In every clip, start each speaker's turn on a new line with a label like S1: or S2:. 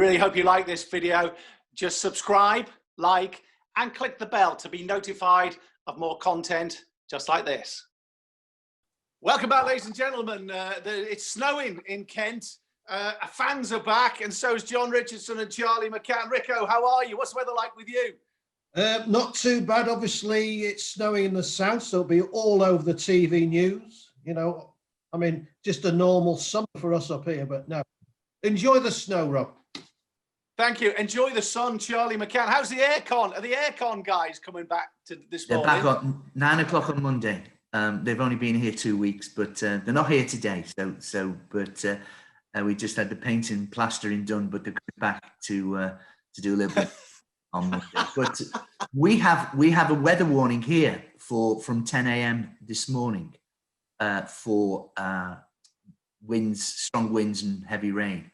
S1: really hope you like this video. Just subscribe, like, and click the bell to be notified of more content just like this. Welcome back, ladies and gentlemen. It's snowing in Kent. Fans are back, and so is John Richardson and Charlie McCann. Rico, how are you? What's the weather like with you?
S2: Not too bad. Obviously, it's snowing in the south, so it'll be all over the TV news. You know, I mean, just a normal summer for us up here, but no. Enjoy the snow, Rob.
S1: Thank you. Enjoy the sun, Charlie McCann. How's the aircon? Are the aircon guys coming back to this morning?
S3: They're back at 9 o'clock on Monday. They've only been here 2 weeks, but they're not here today. We just had the paint and plastering done, but they're coming back to do a little bit on Monday. But we have a weather warning here from 10 a.m. this morning for winds, strong winds and heavy rain.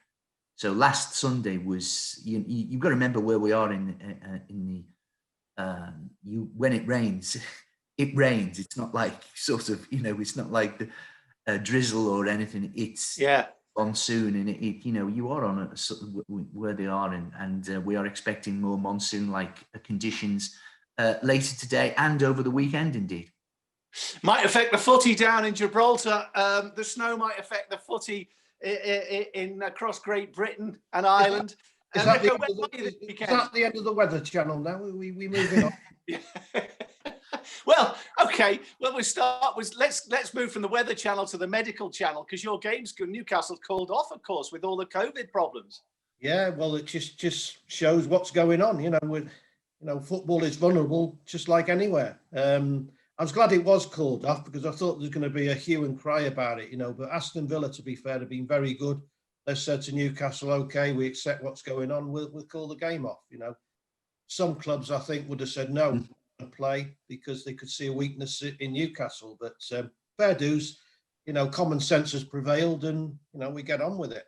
S3: So last Sunday was you've got to remember where we are when it rains. It rains. It's not like it's not like the drizzle or anything. It's monsoon, and you are on where they are, and we are expecting more monsoon-like conditions later today and over the weekend. Indeed,
S1: might affect the footy down in Gibraltar. The snow might affect the footy in across Great Britain and Ireland.
S2: Is that the end of the Weather Channel now? We moving on?
S1: Well, okay. Well, we start with let's move from the Weather Channel to the Medical Channel, because your game's Newcastle called off, of course, with all the COVID problems.
S2: Yeah, well, it just shows what's going on. Football is vulnerable, just like anywhere. I was glad it was called off, because I thought there was going to be a hue and cry about it. But Aston Villa, to be fair, have been very good. They said to Newcastle, "Okay, we accept what's going on. We'll call the game off." Some clubs, I think, would have said no. Play because they could see a weakness in Newcastle, but fair dues, common sense has prevailed, and we get on with it.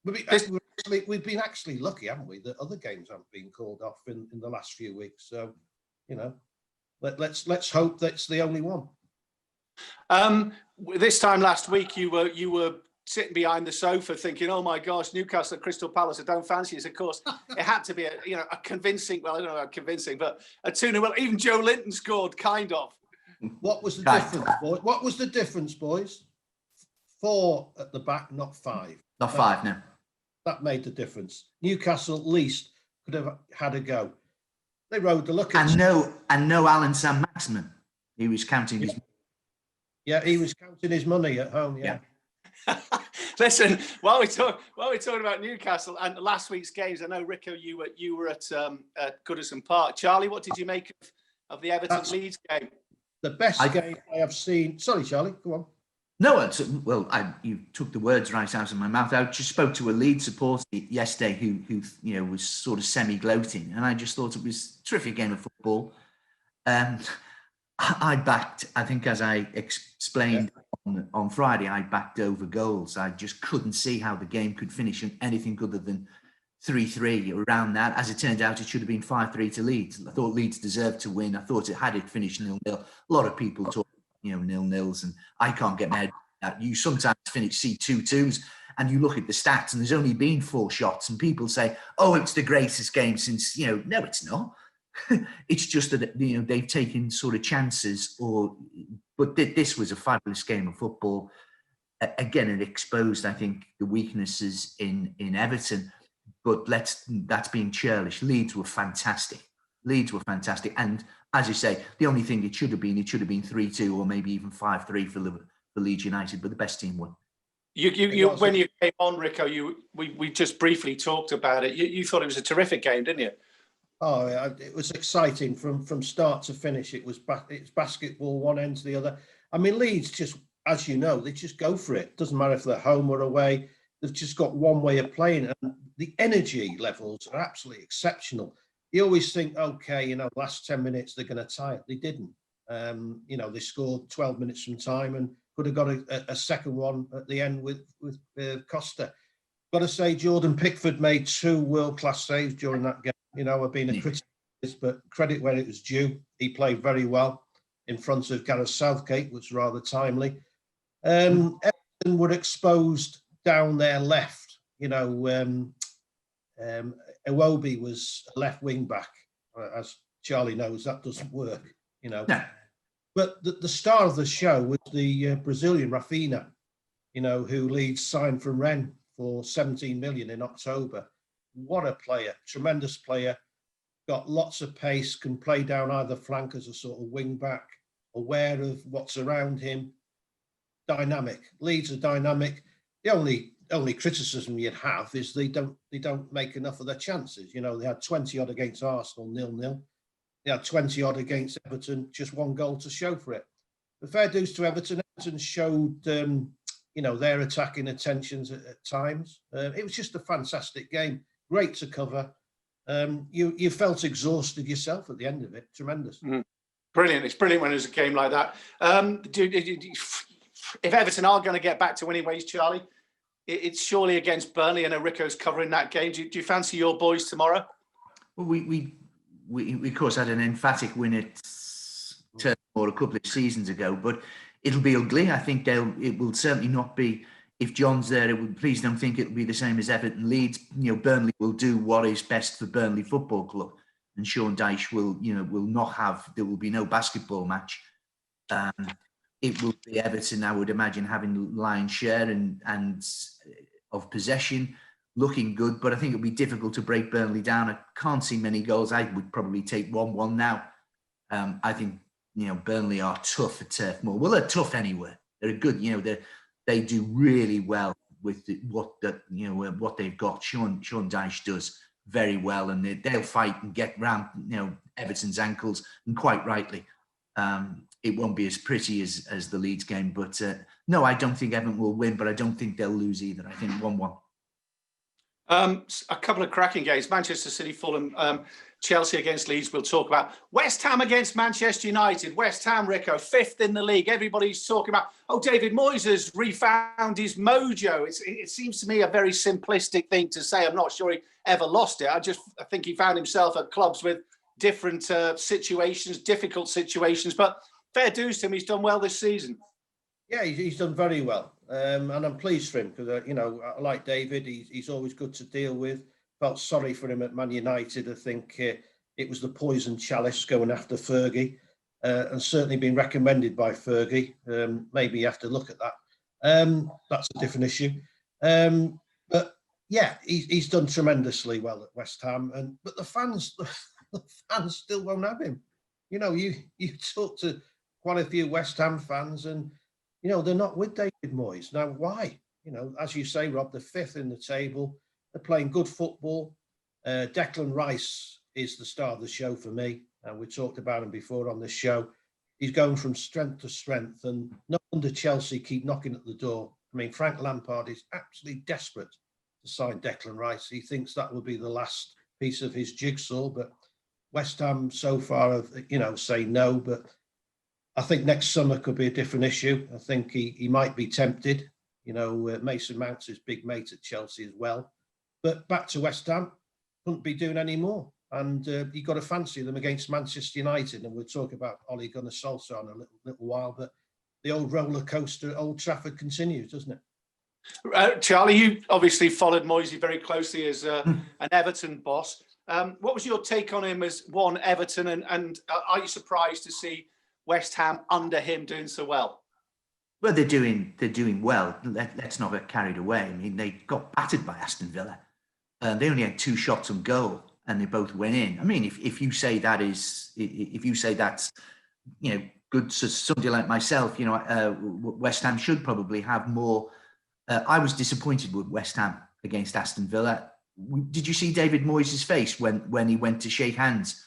S2: We've been actually lucky, haven't we, that other games haven't been called off in the last few weeks. So let's hope that's the only one.
S1: This time last week you were sitting behind the sofa thinking, "Oh my gosh, Newcastle at Crystal Palace, I don't fancy it." Of course, it had to be a convincing, well, I don't know about convincing, but a 2-0. Well, even Joe Linton scored, kind of.
S2: What was the difference, boys? What was the difference, boys? 4 at the back, not 5.
S3: Not 5, no.
S2: That made the difference. Newcastle at least could have had a go. They rode the luck. And
S3: no Alan Saint-Maximin. He was counting his.
S2: Yeah, he was counting his money at home. Yeah.
S1: Listen, while we're talking about Newcastle and last week's games, I know, Rico, you were at Goodison Park. Charlie, what did you make of the Everton-Leeds game?
S2: The best game I have seen. Sorry, Charlie, go on.
S3: No, you took the words right out of my mouth. I just spoke to a Leeds supporter yesterday who was sort of semi-gloating, and I just thought it was a terrific game of football. I backed, I think, as I explained on Friday, I backed over goals. I just couldn't see how the game could finish in anything other than 3-3 around that. As it turned out, it should have been 5-3 to Leeds. I thought Leeds deserved to win. I thought it finished 0-0. A lot of people talk, 0-0s, and I can't get my head around that. You sometimes see 2-2s, and you look at the stats, and there's only been 4 shots, and people say, "Oh, it's the greatest game since," no, it's not. It's just that they've taken sort of chances, but this was a fabulous game of football. Again, it exposed, I think, the weaknesses in Everton. But that's being churlish. Leeds were fantastic. And as you say, the only thing it should have been 3-2 or maybe even 5-3 for Leeds United. But the best team won.
S1: When you came on, Rico, we just briefly talked about it. You thought it was a terrific game, didn't you?
S2: Oh, it was exciting from start to finish. It's basketball one end to the other. I mean, Leeds just, as you know, they just go for it. Doesn't matter if they're home or away. They've just got one way of playing, and the energy levels are absolutely exceptional. You always think, okay, last 10 minutes they're going to tie it. They didn't. They scored 12 minutes from time and could have got a second one at the end with Costa. Got to say, Jordan Pickford made 2 world-class saves during that game. I've been a critic, but credit where it was due. He played very well in front of Gareth Southgate, was rather timely. Everton were exposed down their left. Iwobi was a left wing back. As Charlie knows, that doesn't work, you know.
S3: No.
S2: But the star of the show was the Brazilian Rafinha, you know, who Leeds signed from Rennes for 17 million in October. What a player, tremendous player, got lots of pace, can play down either flank as a sort of wing back, aware of what's around him, dynamic. Leeds are dynamic. The only criticism you'd have is they don't make enough of their chances. You know, they had 20 odd against Arsenal, 0-0. They had 20 odd against Everton, just one goal to show for it. But fair dues to Everton. Everton showed, you know, their attacking attentions at times. It was just a fantastic game. Great to cover. You felt exhausted yourself at the end of it. Tremendous.
S1: Brilliant. It's brilliant when there's a game like that. If Everton are going to get back to winning ways, Charlie, it's surely against Burnley. I know Rico's covering that game. Do you fancy your boys tomorrow?
S3: Well, we of course had an emphatic win at Turnmore a couple of seasons ago, but it'll be ugly. I think it will certainly not be. If John's there, please don't think it'll be the same as Everton Leeds. You know, Burnley will do what is best for Burnley Football Club, and Sean Dyche will not have. There will be no basketball match. It will be Everton, I would imagine, having the lion's share and of possession, looking good. But I think it'll be difficult to break Burnley down. I can't see many goals. I would probably take 1-1 now. I think Burnley are tough at Turf Moor. Well, they're tough anywhere. They're good. They do really well with what they've got. Sean Dyche does very well, and they'll fight and get round Everton's ankles, and quite rightly. It won't be as pretty as the Leeds game, but no, I don't think Everton will win, but I don't think they'll lose either. I think 1-1.
S1: A couple of cracking games: Manchester City, Fulham, Chelsea against Leeds. We'll talk about West Ham against Manchester United. West Ham, Rico, 5th in the league. Everybody's talking about, David Moyes has refound his mojo. It seems to me a very simplistic thing to say. I'm not sure he ever lost it. I think he found himself at clubs with different situations, difficult situations. But fair dues to him, he's done well this season.
S2: Yeah, he's done very well, and I'm pleased for him because I like David. He's always good to deal with. Felt sorry for him at Man United. I think it was the poison chalice going after Fergie, and certainly been recommended by Fergie. Maybe you have to look at that. That's a different issue. But yeah, he's done tremendously well at West Ham, but the fans still won't have him. You talk to quite a few West Ham fans, and they're not with David Moyes. Now, why? As you say, Rob, they're 5th in the table. They're playing good football. Declan Rice is the star of the show for me. We talked about him before on this show. He's going from strength to strength, and no wonder Chelsea keep knocking at the door. I mean, Frank Lampard is absolutely desperate to sign Declan Rice. He thinks that will be the last piece of his jigsaw, but West Ham so far have, say no, but I think next summer could be a different issue. I think he might be tempted. Mason Mount's his big mate at Chelsea as well. But back to West Ham, couldn't be doing any more. And you got to fancy them against Manchester United. And we'll talk about Ole Gunnar Solskjaer in a little while. But the old roller coaster at Old Trafford continues, doesn't it?
S1: Charlie, you obviously followed Moisey very closely as an Everton boss. What was your take on him as Everton? And are you surprised to see West Ham under him doing so well?
S3: Well, they're doing well. Let's not get carried away. I mean, they got battered by Aston Villa. They only had 2 shots on goal, and they both went in. I mean, if you say that's good to somebody like myself, West Ham should probably have more. I was disappointed with West Ham against Aston Villa. Did you see David Moyes' face when he went to shake hands?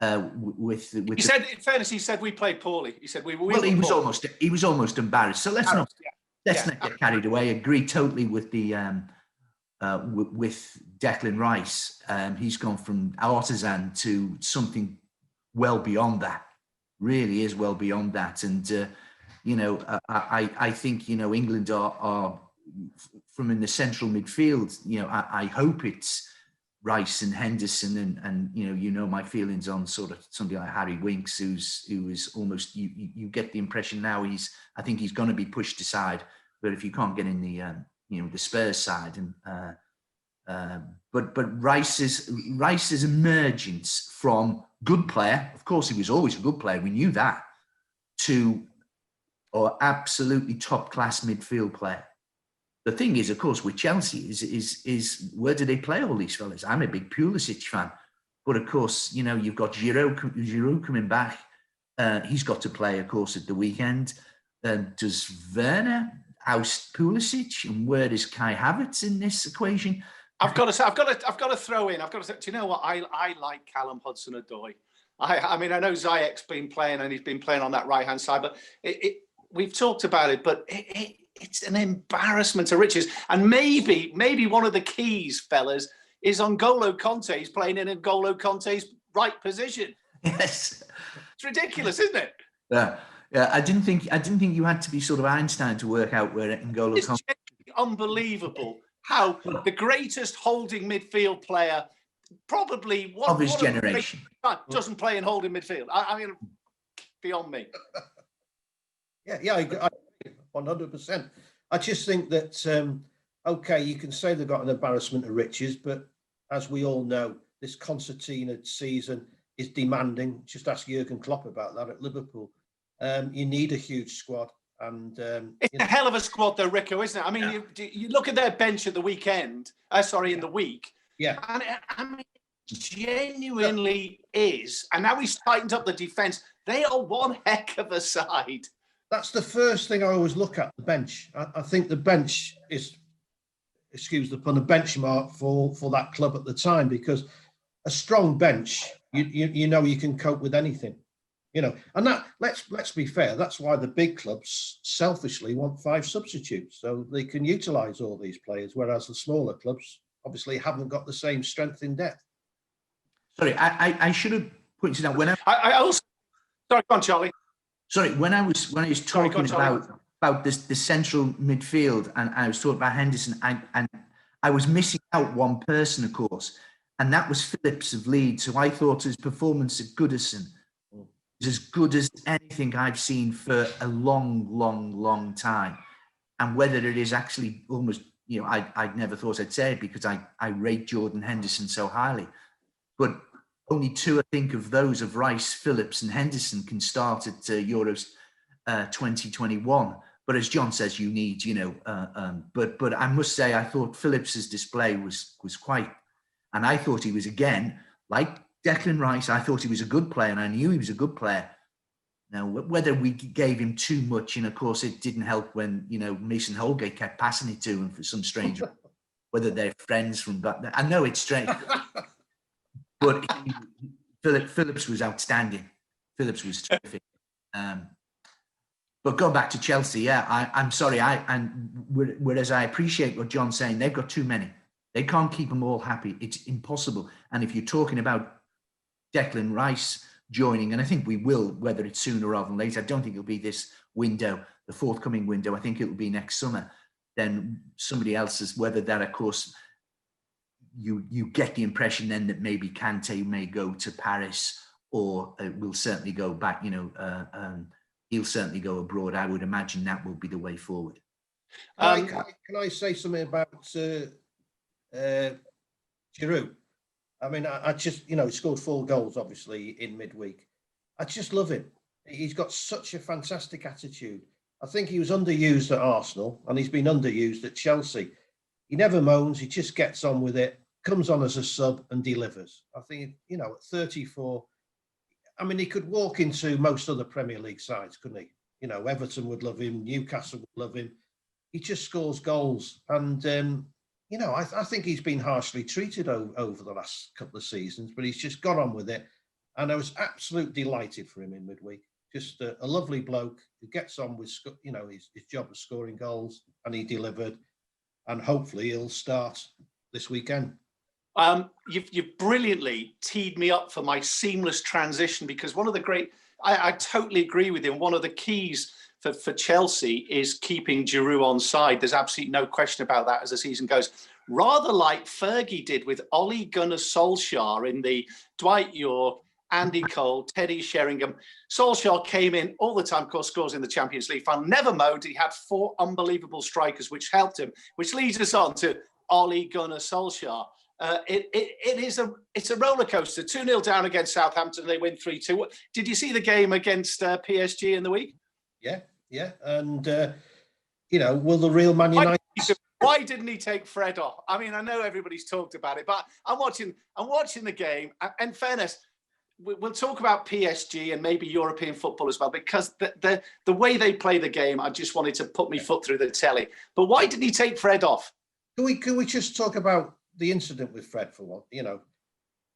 S3: With
S1: he said, in fairness, he said we played poorly. He said we
S3: was almost embarrassed. So let's not get carried away. Agree totally with the with Declan Rice. He's gone from artisan to something well beyond that. Really is well beyond that. And I think England are from in the central midfield. I hope it's Rice and Henderson and my feelings on sort of somebody like Harry Winks, who is almost you get the impression now I think he's going to be pushed aside. But if you can't get in the the Spurs side, and But Rice's emergence from good player, of course, he was always a good player. We knew that, to or absolutely top class midfield player. The thing is, of course, with Chelsea is where do they play all these fellas? I'm a big Pulisic fan, but of course, you know, you've got Giroud coming back. He's got to play, of course, at the weekend. Does Werner oust Pulisic, and where is Kai Havertz in this equation?
S1: I've got to throw in. Do you know what? I like Callum Hudson-Odoi. I mean, I know Ziyech's been playing and he's been playing on that right hand side, but we've talked about it, but it's an embarrassment of riches. And maybe one of the keys, fellas, is N'Golo Kanté. He's playing in N'Golo Kanté's right position.
S3: Yes,
S1: it's ridiculous, isn't it?
S3: Yeah. I didn't think you had to be sort of Einstein to work out where N'Golo Kanté.
S1: It's unbelievable how the greatest holding midfield player, probably
S3: of his generation,
S1: doesn't play in holding midfield. I mean, beyond me.
S2: Yeah, I 100%. I just think that, okay, you can say they've got an embarrassment of riches, but as we all know, this concertina season is demanding. Just ask Jurgen Klopp about that at Liverpool. You need a huge squad. And
S1: it's a hell of a squad, though, Rico, isn't it? I mean, you look at their bench at the weekend. In the week.
S2: Yeah.
S1: And I mean, genuinely is. And now he's tightened up the defence. They are one heck of a side.
S2: That's the first thing I always look at, the bench. I think the bench is, excuse the pun, a benchmark for that club at the time, because a strong bench, you know you can cope with anything. You know, and that let's be fair. That's why the big clubs selfishly want 5 substitutes, so they can utilise all these players, whereas the smaller clubs obviously haven't got the same strength in depth.
S3: Sorry, I should have pointed out when
S1: I also. Sorry, go on, Charlie.
S3: Sorry, when I was talking about the central midfield, and I was talking about Henderson, and I was missing out one person, of course, and that was Phillips of Leeds, who I thought his performance at Goodison was as good as anything I've seen for a long time. And whether it is actually almost, you know, I'd never thought I'd say it because I rate Jordan Henderson so highly, but only 2, I think, of those of Rice, Phillips and Henderson can start at Euros 2021. But as John says, you need, you know, but I must say, I thought Phillips's display was quite, and I thought he was, again, like Declan Rice, I thought he was a good player, and I knew he was a good player. Now, whether we gave him too much, and of course it didn't help when, you know, Mason Holgate kept passing it to him for some strange, whether they're friends from back there. I know it's strange, but Phillips was outstanding. Phillips was terrific. But going back to Chelsea, yeah, I'm sorry. Whereas I appreciate what John's saying, they've got too many. They can't keep them all happy. It's impossible. And if you're talking about Declan Rice joining, and I think we will, whether it's sooner rather than later, I don't think it'll be this window, the forthcoming window. I think it'll be next summer. Then somebody else's, whether that, of course, you get the impression then that maybe Kanté may go to Paris, or will certainly go back, you know, he'll certainly go abroad. I would imagine that will be the way forward.
S2: Can I say something about Giroud? I mean, I just, you know, he scored 4 goals, obviously, in midweek. I just love him. He's got such a fantastic attitude. I think he was underused at Arsenal, and he's been underused at Chelsea. He never moans. He just gets on with it, comes on as a sub and delivers. I think, you know, at 34, I mean, he could walk into most other Premier League sides, couldn't he? You know, Everton would love him. Newcastle would love him. He just scores goals. And, you know, I think he's been harshly treated over the last couple of seasons, but he's just got on with it. And I was absolutely delighted for him in midweek. Just a lovely bloke who gets on with, you know, his job of scoring goals, and he delivered. And hopefully he'll start this weekend.
S1: You've brilliantly teed me up for my seamless transition, because one of the great, I totally agree with him. One of the keys for Chelsea is keeping Giroud on side. There's absolutely no question about that as the season goes. Rather like Fergie did with Ole Gunnar Solskjaer in the Dwight York, Andy Cole, Teddy Sheringham. Solskjaer came in all the time, of course, scores in the Champions League final, never mowed. He had 4 unbelievable strikers, which helped him, which leads us on to Ole Gunnar Solskjaer. It's a roller coaster. 2-0 down against Southampton. They win 3-2. Did you see the game against PSG in the week?
S2: Yeah. And, will the real Man United...
S1: Why didn't he take Fred off? I mean, I know everybody's talked about it, but I'm watching the game. And fairness, we'll talk about PSG and maybe European football as well, because the way they play the game, I just wanted to put my foot through the telly. But why didn't he take Fred off?
S2: Can we just talk about the incident with Fred for one?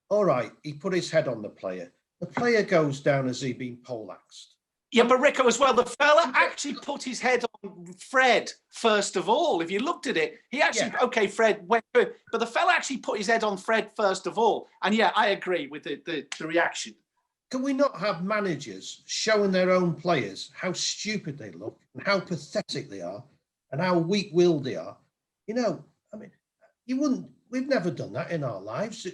S2: All right, he put his head on the player. The player goes down as he been poleaxed.
S1: Yeah, but Rico as well, the fella actually put his head on Fred first of all. If you looked at it, he actually, okay, Fred went through, but the fella actually put his head on Fred first of all. And yeah, I agree with the reaction.
S2: Can we not have managers showing their own players how stupid they look and how pathetic they are and how weak-willed they are? We've never done that in our lives.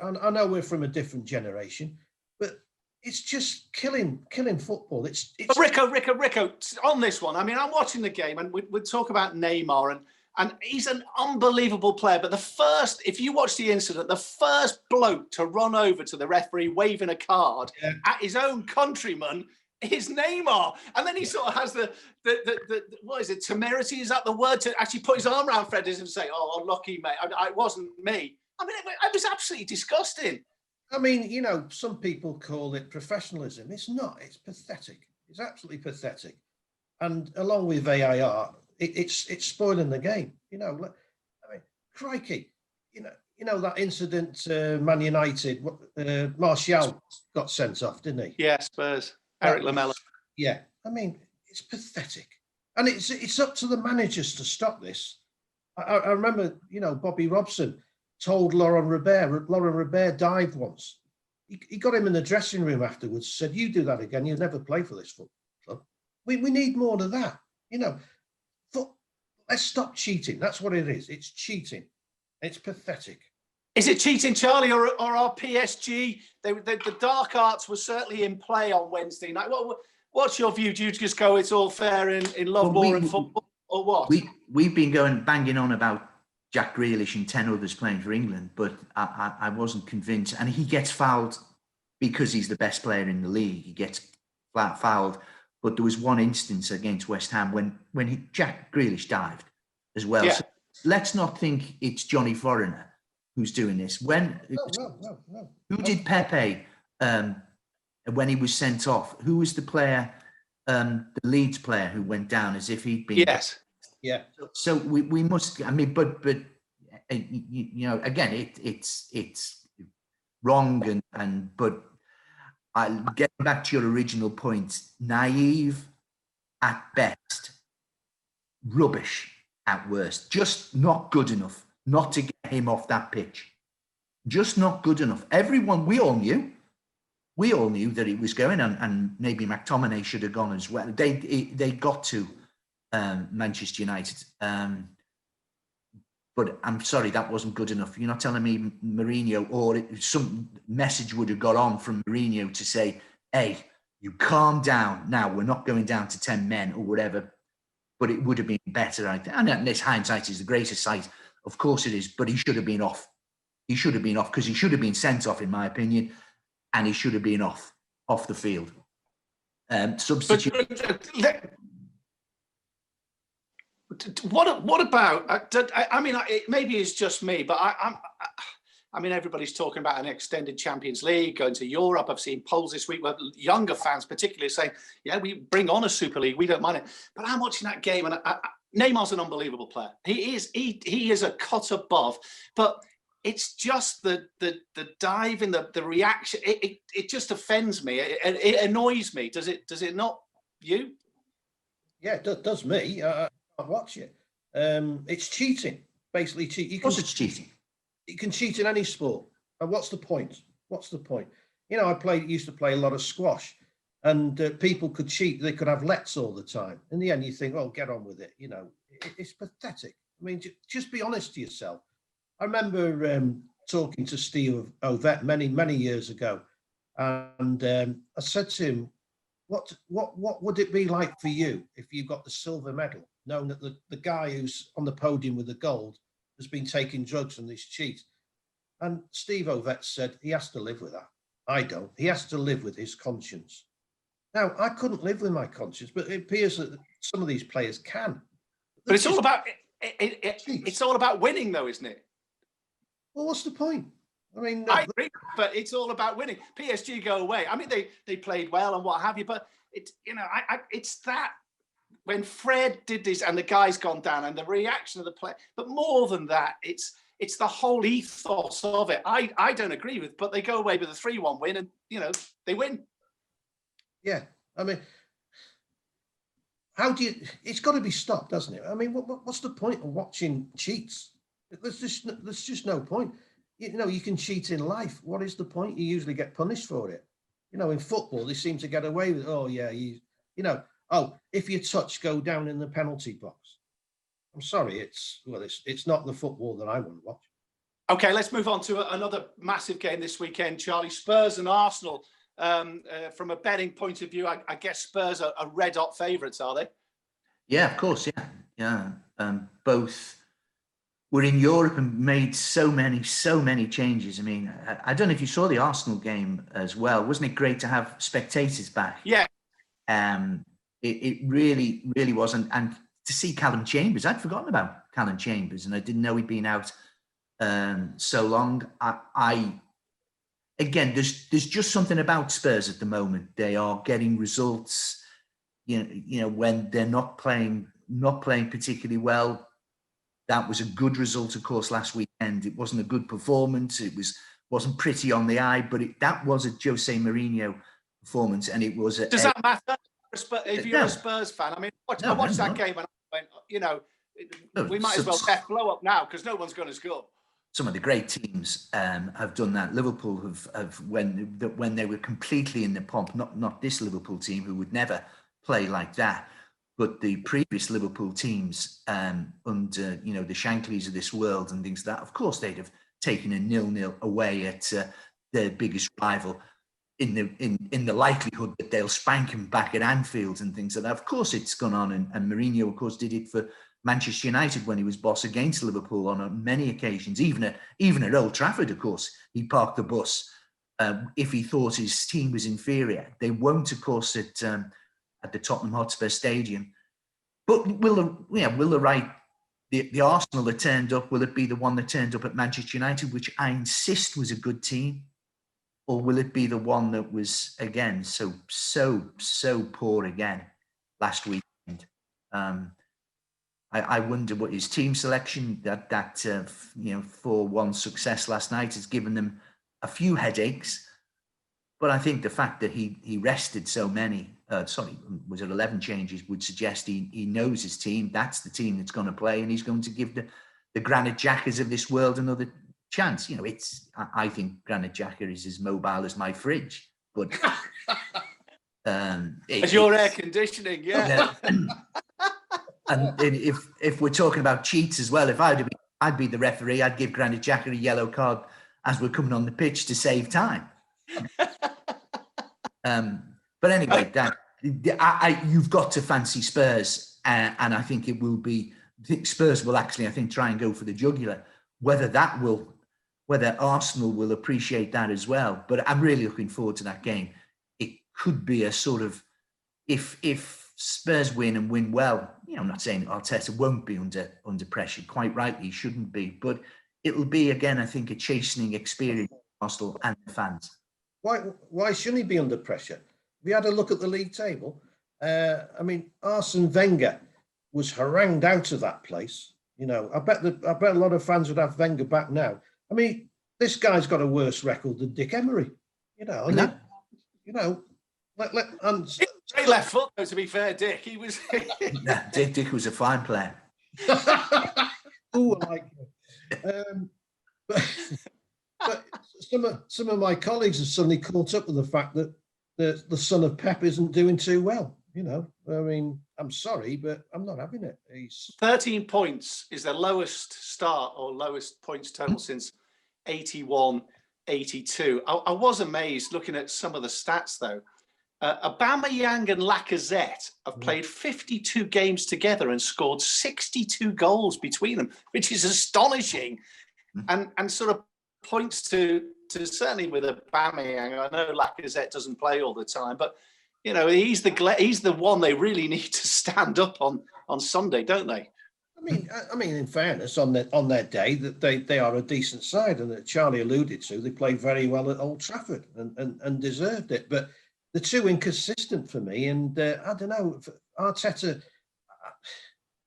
S2: I know we're from a different generation, but it's just killing football. It's
S1: Rico, on this one. I mean, I'm watching the game and we'll talk about Neymar and he's an unbelievable player. But if you watch the incident, the first bloke to run over to the referee waving a card at his own countryman is Neymar. And then he sort of has the what is it, temerity, is that the word, to actually put his arm around Fred and say, oh, lucky mate, it wasn't me. I mean, it was absolutely disgusting.
S2: I mean, some people call it professionalism. It's not. It's pathetic. It's absolutely pathetic. And along with VAR, it's spoiling the game. I mean, crikey. That incident, Man United, Martial got sent off, didn't he?
S1: Yeah, Spurs. Eric Lamela.
S2: Yeah. I mean, it's pathetic. And it's up to the managers to stop this. I remember, Bobby Robson told Laurent Robert dived once. He got him in the dressing room afterwards, said, you do that again, you'll never play for this football club. We need more of that. Let's stop cheating. That's what it is. It's cheating. It's pathetic.
S1: Is it cheating, Charlie, or our PSG? The dark arts were certainly in play on Wednesday night. What's your view? Do you just go, it's all fair in love, war and football, or what?
S3: We've been banging on about Jack Grealish and 10 others playing for England, but I wasn't convinced. And he gets fouled because he's the best player in the league. He gets flat fouled. But there was one instance against West Ham when Jack Grealish dived as well.
S1: Yeah.
S3: So let's not think it's Johnny Foreigner who's doing this.
S2: No.
S3: Who did Pepe when he was sent off? Who was the player, the Leeds player who went down as if he'd been...
S1: Yes.
S2: Yeah.
S3: So we must. I mean, but again, it's wrong but getting back to your original point, naive at best, rubbish at worst, just not good enough not to get him off that pitch. Just not good enough. We all knew that it was going, and maybe McTominay should have gone as well. They got to Manchester United. But I'm sorry, that wasn't good enough. You're not telling me Mourinho, or some message would have got on from Mourinho to say, hey, you calm down now. We're not going down to 10 men or whatever. But it would have been better. And this hindsight is the greatest sight. Of course it is. But he should have been off. He should have been off because he should have been sent off, in my opinion. And he should have been off the field. Substitute.
S1: What about? I mean, maybe it's just me, but I mean, everybody's talking about an extended Champions League, going to Europe. I've seen polls this week where younger fans, particularly, saying, "Yeah, we bring on a Super League. We don't mind it." But I'm watching that game, and Neymar's an unbelievable player. He is a cut above, but it's just the dive in the reaction. It just offends me. It annoys me. Does it not? You?
S2: Yeah, it does me. I watch it. It's cheating. Basically, cheating.
S3: Of course, it's cheating.
S2: You can cheat in any sport. And what's the point? What's the point? I used to play a lot of squash, and people could cheat. They could have lets all the time. In the end, you think, "Oh, get on with it." It's pathetic. I mean, just be honest to yourself. I remember talking to Steve Ovett many years ago, and I said to him, "What would it be like for you if you got the silver medal, knowing that the guy who's on the podium with the gold has been taking drugs and this cheat. And Steve Ovett said he has to live with that. I don't. He has to live with his conscience. Now, I couldn't live with my conscience, but it appears that some of these players can.
S1: But it's all about it's all about winning, though, isn't it?
S2: Well, what's the point? I mean,
S1: I agree, but it's all about winning. PSG go away. I mean, they played well and what have you, but it's it's that when Fred did this and the guy's gone down and the reaction of the play. But more than that, it's the whole ethos of it. I don't agree with, but they go away with a 3-1 win, and they win.
S2: Yeah, I mean, how do you? It's got to be stopped, doesn't it? I mean, what's the point of watching cheats? There's just no point. You can cheat in life. What is the point? You usually get punished for it. In football, they seem to get away with, oh yeah, if you touch, go down in the penalty box. I'm sorry, it's not the football that I want to watch.
S1: Okay, let's move on to another massive game this weekend, Charlie. Spurs and Arsenal. From a betting point of view, I guess Spurs are red hot favourites, are they?
S3: Yeah, of course. Yeah. Both were in Europe and made so many changes. I mean, I don't know if you saw the Arsenal game as well. Wasn't it great to have spectators back?
S1: Yeah.
S3: It really, really was. And to see Callum Chambers, I'd forgotten about Callum Chambers, and I didn't know he'd been out so long. Again, there's just something about Spurs at the moment. They are getting results, when they're not playing particularly well. That was a good result, of course, last weekend. It wasn't a good performance. It wasn't pretty on the eye, but that was a Jose Mourinho performance, and it was.
S1: Does that matter if you're a Spurs fan? I mean, I watched that game and I went, we might as well blow up now because no one's going to score.
S3: Some of the great teams have done that. Liverpool have when they were completely in the pomp. Not this Liverpool team, who would never play like that, but the previous Liverpool teams under the Shankleys of this world and things like that. Of course, they'd have taken a 0-0 away at their biggest rival, in the likelihood that they'll spank him back at Anfield and things like that. Of course, it's gone on, and Mourinho, of course, did it for Manchester United when he was boss against Liverpool on many occasions, even at Old Trafford. Of course, he parked the bus if he thought his team was inferior. They won't, of course, at the Tottenham Hotspur Stadium. But will the Arsenal that turned up, will it be the one that turned up at Manchester United, which I insist was a good team, or will it be the one that was again so poor again last weekend? I wonder what his team selection, that 4-1 success last night has given them a few headaches. But I think the fact that he rested so many, was it 11 changes, would suggest he knows his team. That's the team that's going to play, and he's going to give the Granit Xhakas of this world another chance. I think Granit Xhaka is as mobile as my fridge, but
S1: as your air conditioning, yeah.
S3: And if we're talking about cheats as well, if I'd be the referee, I'd give Granit Xhaka a yellow card as we're coming on the pitch to save time. But anyway, you've got to fancy Spurs, and I think it will be. I think Spurs will actually, try and go for the jugular. Whether Arsenal will appreciate that as well. But I'm really looking forward to that game. It could be a sort of, if Spurs win and win well, I'm not saying Arteta won't be under pressure. Quite rightly, he shouldn't be. But it'll be, again, I think, a chastening experience for Arsenal and the fans.
S2: Why shouldn't he be under pressure? Have you had a look at the league table? Arsene Wenger was harangued out of that place. I bet a lot of fans would have Wenger back now. I mean, this guy's got a worse record than Dick Emery.
S1: Straight left foot, though, to be fair, Dick. He was.
S3: Dick was a fine player.
S2: Oh, I like it. But some of my colleagues have suddenly caught up with the fact that the son of Pep isn't doing too well. I'm sorry, but I'm not having it.
S1: 13 points is the lowest start or lowest points total since 81, 82. I was amazed looking at some of the stats, though. Aubameyang and Lacazette have played 52 games together and scored 62 goals between them, which is astonishing, and sort of points to certainly with Aubameyang. I know Lacazette doesn't play all the time, but you know he's the one they really need to stand up on Sunday, don't they?
S2: I mean, in fairness, on their day, that they are a decent side, and that Charlie alluded to, they played very well at Old Trafford and deserved it. But they're too inconsistent for me, and I don't know. Arteta,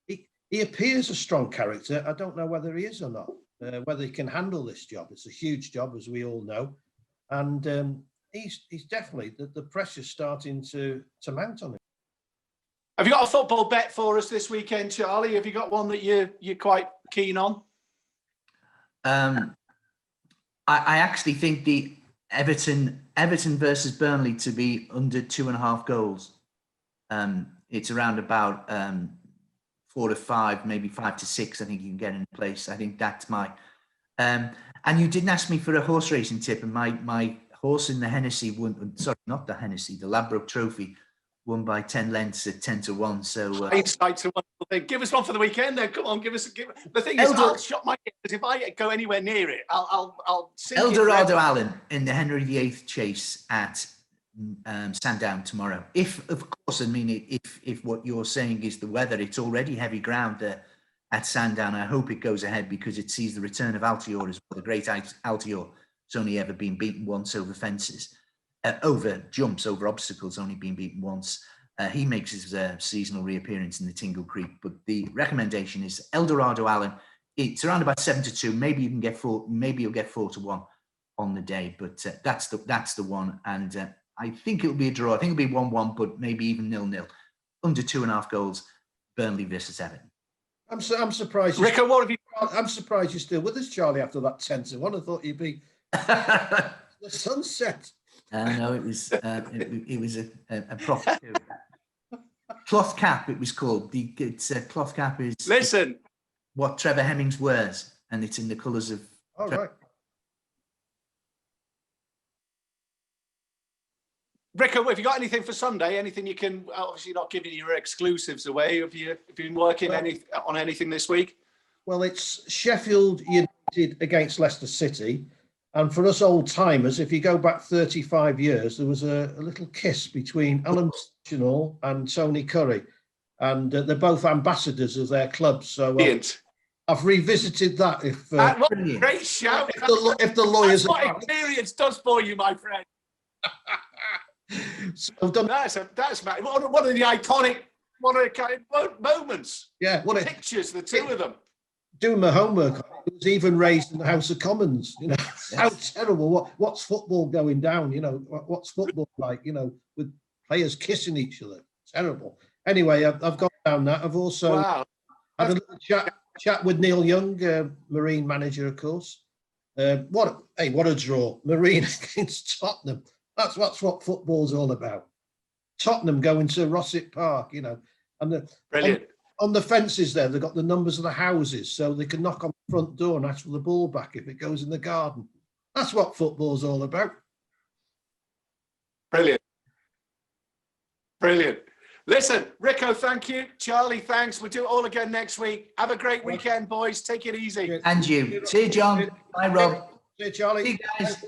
S2: he appears a strong character. I don't know whether he is or not. Whether he can handle this job. It's a huge job, as we all know, and he's definitely the pressure's starting to mount on him.
S1: Have you got a football bet for us this weekend, Charlie? Have you got one that you're quite keen on? I
S3: actually think the Everton versus Burnley to be under 2.5 goals. It's around about 4 to 5, maybe 5 to 6. I think you can get in place. I think that's my. And you didn't ask me for a horse racing tip, and my horse in the Hennessy won. Sorry, not the Hennessy, the Ladbroke Trophy, won by 10 lengths at 10 to 1. So
S1: insight's a wonderful thing. Give us one for the weekend, then. Come on, give us. The thing is, I'll shop my because if I go anywhere near it, I'll.
S3: Eldorado Allen in the Henry VIII chase at Sandown tomorrow. If, of course, I mean, if what you're saying is the weather, it's already heavy ground at Sandown. I hope it goes ahead because it sees the return of Altior as well. The great Altior has only ever been beaten once over fences, over jumps, over obstacles, only been beaten once. He makes his seasonal reappearance in the Tingle Creek, but the recommendation is Eldorado Allen. It's around about 7 to 2. Maybe you can get 4. Maybe you'll get 4 to 1 on the day, but that's the one. And I think it'll be a draw. I think it'll be 1-1, but maybe even 0-0. Under 2.5 goals. Burnley versus Everton.
S2: I'm surprised.
S1: Rico, what have you?
S2: I'm surprised you're still with us, Charlie. After that 10 to 1, I thought you'd be the sunset.
S3: No, it was a proper cloth cap. It was called cloth cap is.
S1: Listen,
S3: what Trevor Hemmings wears, and it's in the colours of.
S2: Oh, right.
S1: Rico, have you got anything for Sunday? Anything you can? Obviously, not giving your exclusives away. Have you been working on anything this week?
S2: Well, it's Sheffield United against Leicester City. And for us old timers, if you go back 35 years, there was a little kiss between Alan Chinall and Tony Curry. And they're both ambassadors of their clubs. So I've revisited that.
S1: What a great shout.
S2: If the lawyers...
S1: That's what experience does for you, my friend.
S2: So I've done...
S1: That's one of the iconic moments.
S2: Yeah.
S1: Pictures, the two of them.
S2: Doing my homework, it was even raised in the House of Commons. You know, how terrible. What's football going down? You know, what's football like? You know, with players kissing each other. Terrible. Anyway, I've gone down that. I've also had a little chat with Neil Young, Marine manager, of course. What a draw! Marine against Tottenham. That's what football's all about. Tottenham going to Rossett Park. You know, and
S1: brilliant.
S2: On the fences there, they've got the numbers of the houses, so they can knock on the front door and ask for the ball back if it goes in the garden. That's what football's all about.
S1: Brilliant. Brilliant. Listen, Rico, thank you. Charlie, thanks. We'll do it all again next week. Have a great weekend, boys. Take it easy.
S3: And you. See you, John. Bye, Rob.
S2: See you, Charlie.
S3: See you guys.